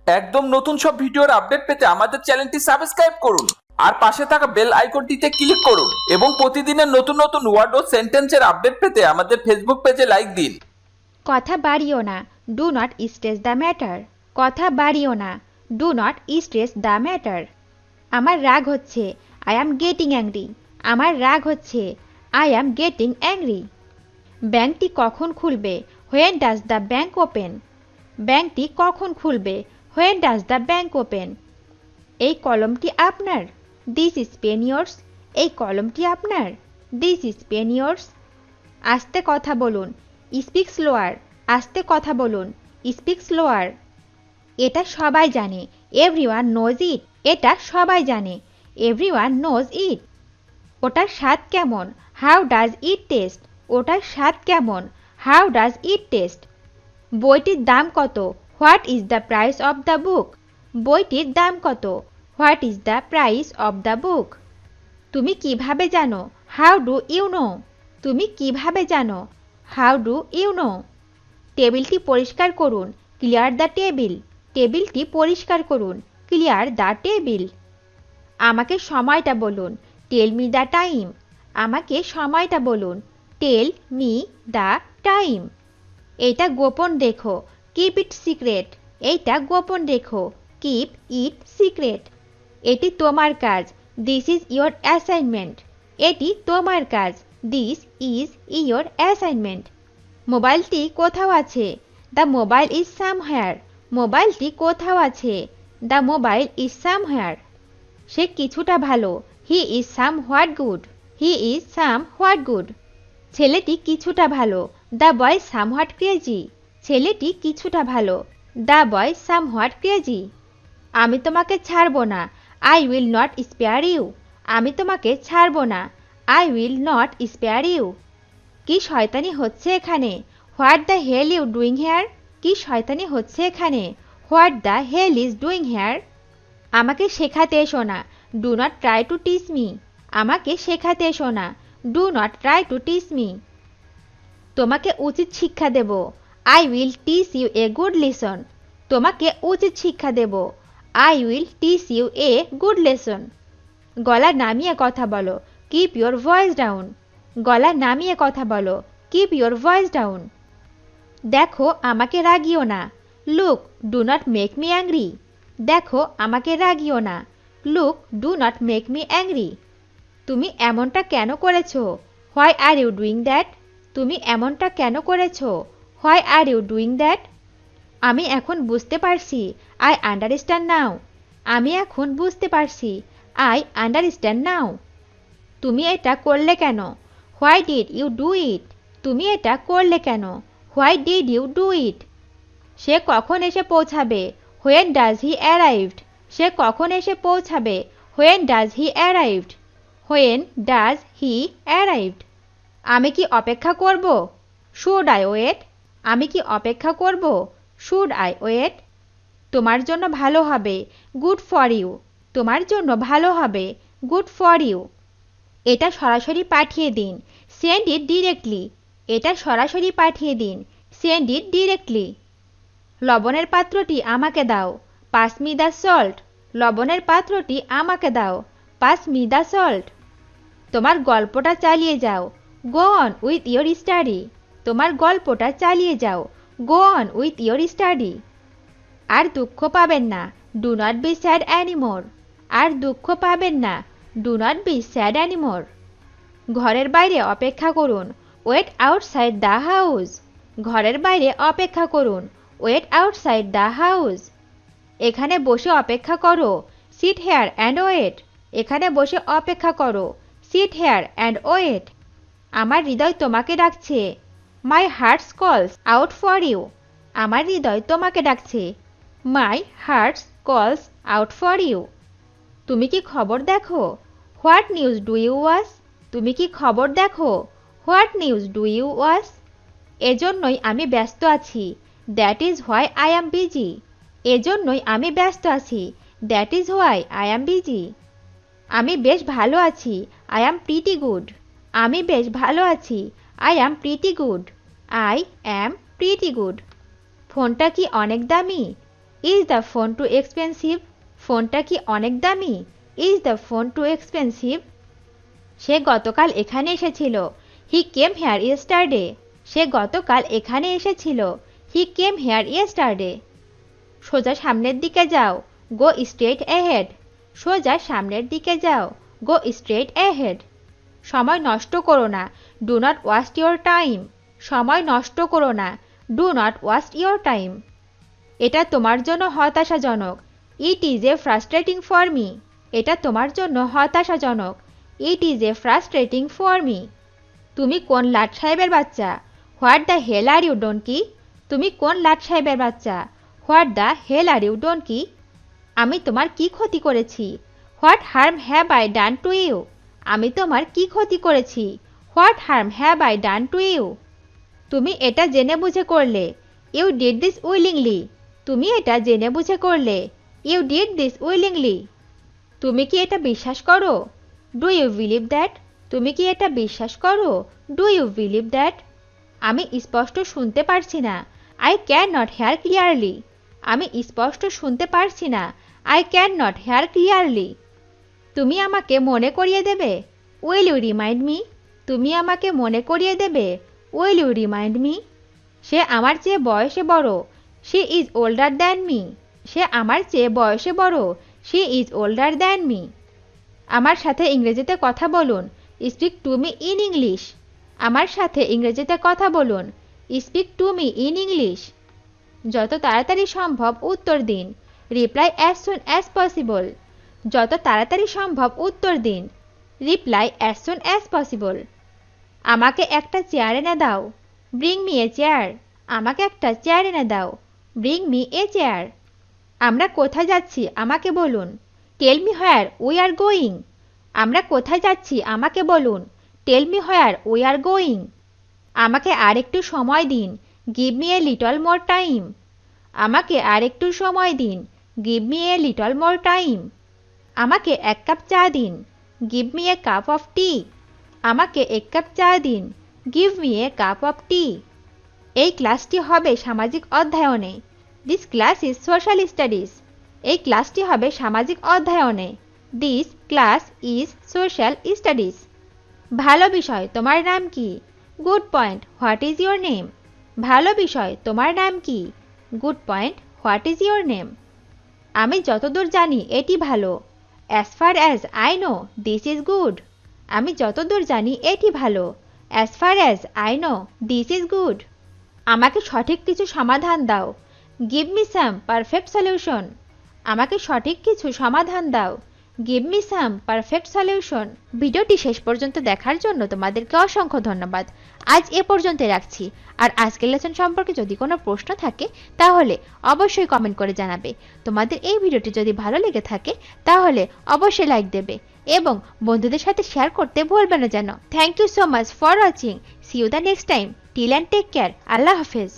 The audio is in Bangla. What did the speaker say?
একদম নতুন সব ভিডিওর আপডেট পেতে আমাদের চ্যানেলটি সাবস্ক্রাইব করুন আর পাশে থাকা বেল আইকনটিতে ক্লিক করুন এবং প্রতিদিনের নতুন নতুন ওয়ার্ড ও সেন্টেন্সের আপডেট পেতে আমাদের ফেসবুক পেজে লাইক দিন। কথা বাড়িও না, do not stress the matter. কথা বাড়িও না, do not stress the matter. আমার রাগ হচ্ছে, আই অ্যাম গেটিং অ্যাংরি। আমার রাগ হচ্ছে, আই অ্যাম গেটিং অ্যাংরি। ব্যাংকটি কখন খুলবে? When does the bank open? ব্যাংকটি কখন খুলবে? When does the bank open? এই কলমটি আপনার? This is pen yours. এই কলমটি আপনার? This is pen yours. আস্তে কথা বলুন, স্পিক স্লোয়ার। আস্তে কথা বলুন, স্পিক স্লোয়ার। এটা সবাই জানে, এভরিওয়ান নোজ ইট। এটা সবাই জানে, এভরিওয়ান নোজ ইট। ওটার স্বাদ কেমন? How does it taste? ওটার স্বাদ কেমন? How does it taste? বইটির দাম কত? What is the price of the book? বইটির দাম কত? What is the price of the book? তুমি কিভাবে জানো? How do you know? তুমি কিভাবে জানো? How do you know? টেবিলটি পরিষ্কার করুন, ক্লিয়ার দ্য টেবিল। টেবিলটি পরিষ্কার করুন, ক্লিয়ার দ্য টেবিল। আমাকে সময়টা বলুন, টেল মি দ্য টাইম। আমাকে সময়টা বলুন, টেল মি দ্য টাইম। এইটা গোপন রেখো, কিপ ইট সিক্রেট। এইটা গোপন রেখো, কিপ ইট সিক্রেট। এটি তোমার কাজ, দিস ইজ ইয়োর অ্যাসাইনমেন্ট। এটি তোমার কাজ, দিস ইজ ইয়োর অ্যাসাইনমেন্ট। মোবাইলটি কোথাও আছে? The mobile is somewhere. মোবাইলটি কোথাও আছে? The mobile is somewhere. সে কিছুটা ভালো, he is somewhat good. He is somewhat good. ছেলেটি কিছুটা ভালো, the boy somewhat crazy. ছেলেটি কিছুটা ভালো, the boy somewhat crazy. আমি তোমাকে ছাড়বো না, I will not spare you. আমি তোমাকে ছাড়বো না, I will not spare you. কি শয়তানি হচ্ছে এখানে? What the hell you doing here? কি শয়তানি হচ্ছে এখানে? What the hell is doing here? আমাকে শেখাতে এসো না, do not try to teach me. আমাকে শেখাতে এসো না, do not try to teach me. তোমাকে উচিত শিক্ষা দেব, I will teach you a good lesson. তোমাকে উচিত শিক্ষা দেব, I will teach you a good lesson. গলা নামিয়ে কথা বলো, কিপ ইয়োর ভয়েস ডাউন। গলা নামিয়ে কথা বলো, কিপ ইয়োর ভয়েস ডাউন। দেখো আমাকে রাগিও না, look do not make me angry. দেখো আমাকে রাগিও না, look do not make me angry. তুমি এমনটা কেন করেছো? Why are you doing that? তুমি এমনটা কেন করেছো? Why are you doing that? আমি এখন বুঝতে পারছি, আই আন্ডারস্ট্যান্ড নাও। আমি এখন বুঝতে পারছি, আই আন্ডারস্ট্যান্ড নাও। তুমি এটা করলে কেন? Why did you do it? তুমি এটা করলে কেন? Why did you do it? সে কখন এসে পৌঁছাবে? When does he arrived? সে কখন এসে পৌঁছাবে? When does he arrived? When does he arrived? আমি কি অপেক্ষা করব? Should I wait? আমি কি অপেক্ষা করব? Should I wait? তোমার জন্য ভালো হবে, গুড ফর ইউ। তোমার জন্য ভালো হবে, গুড ফর ইউ। এটা সরাসরি পাঠিয়ে দিন, সেন্ড ইট ডিরেক্টলি। এটা সরাসরি পাঠিয়ে দিন, সেন্ড ইট ডিরেক্টলি। লবণের পাত্রটি আমাকে দাও, পাস মি দ্য সল্ট। লবণের পাত্রটি আমাকে দাও, পাস মি দ্য সল্ট। তোমার গল্পটা চালিয়ে যাও, go on with your study. তোমার গল্পটা চালিয়ে যাও, go on with your study. আর দুঃখ পাবেন না, do not be sad anymore. আর দুঃখ পাবেন না, do not be sad anymore. ঘরের বাইরে অপেক্ষা করুন, ওয়েট আউটসাইড দ্য হাউস। ঘরের বাইরে অপেক্ষা করুন, ওয়েট আউটসাইড দ্য হাউস। এখানে বসে অপেক্ষা করো, সিট হেয়ার অ্যান্ড ওয়েট। এখানে বসে অপেক্ষা করো, সিট হেয়ার অ্যান্ড ওয়েট। আমার হৃদয় তোমাকে ডাকছে, my hearts calls out for you. আমার হৃদয় তোমাকে ডাকছে, my hearts calls out for you. তুমি কি খবর দেখো? What news do you watch? তুমি কি খবর দেখো? What news do you watch? এজন্যই আমি ব্যস্ত আছি, that is why I am busy. এজন্যই আমি ব্যস্ত আছি, that is why I am busy. আমি বেশ ভালো আছি, আই অ্যাম প্রিটি গুড। আমি বেশ ভালো আছি, I am pretty good. I am pretty good. ফোনটা কি অনেক দামি? Is the phone too expensive? ফোনটা কি অনেক দামি? Is the phone too expensive? সে গতকাল এখানে এসেছিল। He came here yesterday. সে গতকাল এখানে এসেছিল। He came here yesterday. সোজা সামনের দিকে যাও। Go straight ahead. সোজা সামনের দিকে যাও। Go straight ahead. সময় নষ্ট করো না। Do not waste your time. সময় নষ্ট করো না। Do not waste your time. এটা তোমার জন্য হতাশাজনক। It is a frustrating for me. এটা তোমার জন্য হতাশাজনক। It is a frustrating for me. তুমি কোন লাট সাহেবের বাচ্চা? What the hell are you ডোনকি? তুমি কোন লাট সাহেবের বাচ্চা? What the hell are you donkey? আমি তোমার কি ক্ষতি করেছি? What harm have I done to you? আমি তোমার কি ক্ষতি করেছি? What harm have I done to you? তুমি এটা জেনে বুঝে করলে। You did this willingly. তুমি এটা জেনে বুঝে করলে। You did this willingly. তুমি কি এটা বিশ্বাস করো? Do you believe that? তুমি কি এটা বিশ্বাস করো? Do you believe that? আমি স্পষ্ট শুনতে পারছি না। I can not hear clearly. আমি স্পষ্ট শুনতে পারছি না। I can not hear clearly. তুমি আমাকে মনে করিয়ে দেবে? Will you remind me? তুমি আমাকে মনে করিয়ে দেবে? Will you remind me? সে আমার চেয়ে বয়সে বড়। She is older than me. সে আমার চেয়ে বয়সে বড়। She is older than me. আমার সাথে ইংরেজিতে কথা বলুন। Speak to me in English. আমার সাথে ইংরেজিতে কথা বলুন। Speak to me in English. যত তাড়াতাড়ি সম্ভব উত্তর দিন। Reply as soon as possible. যত তাড়াতাড়ি সম্ভব উত্তর দিন। Reply as soon as possible. আমাকে একটা চেয়ার এনে দাও। Bring me a chair. আমাকে একটা চেয়ার এনে দাও। Bring me a chair. আমরা কোথায় যাচ্ছি আমাকে বলুন। Tell me where we are going. আমরা কোথায় যাচ্ছি আমাকে বলুন। Tell me where we are going. আমাকে আর একটু সময় দিন। Give me a little more time. আমাকে আর একটু সময় দিন। Give me a little more time. আমাকে এক কাপ চা দিন। Give me a cup of tea. আমাকে এক কাপ চা দিন। Give me a cup of tea. এই ক্লাসটি হবে সামাজিক অধ্যয়নে। This class is social studies. এই ক্লাসটি হবে সামাজিক অধ্যয়নে। This class is social studies. ভালো বিষয়, তোমার নাম কি? Good point, what is your name? ভালো বিষয়, তোমার নাম কি? Good point, what is your name? আমি যতদূর জানি এটি ভালো। As far as I know this is good. আমি যতদূর জানি এটি ভালো। As far as I know this is good. আমাকে সঠিক কিছু সমাধান দাও। Give me some perfect solution. আমাকে সঠিক কিছু সমাধান দাও। Give me some perfect solution. ভিডিওটি শেষ পর্যন্ত দেখার জন্য তোমাদেরকে অসংখ্য ধন্যবাদ। আজ এ পর্যন্ত রাখছি। আর আজকের লেসন সম্পর্কে যদি কোনো প্রশ্ন থাকে তাহলে অবশ্যই কমেন্ট করে জানাবে। তোমাদের এই ভিডিওটি যদি ভালো লেগে থাকে তাহলে অবশ্যই লাইক দেবে এবং বন্ধুদের সাথে শেয়ার করতে ভুলবে না যেন। Thank you so much for watching. See you the next time. Till and take care. Allah হাফেজ।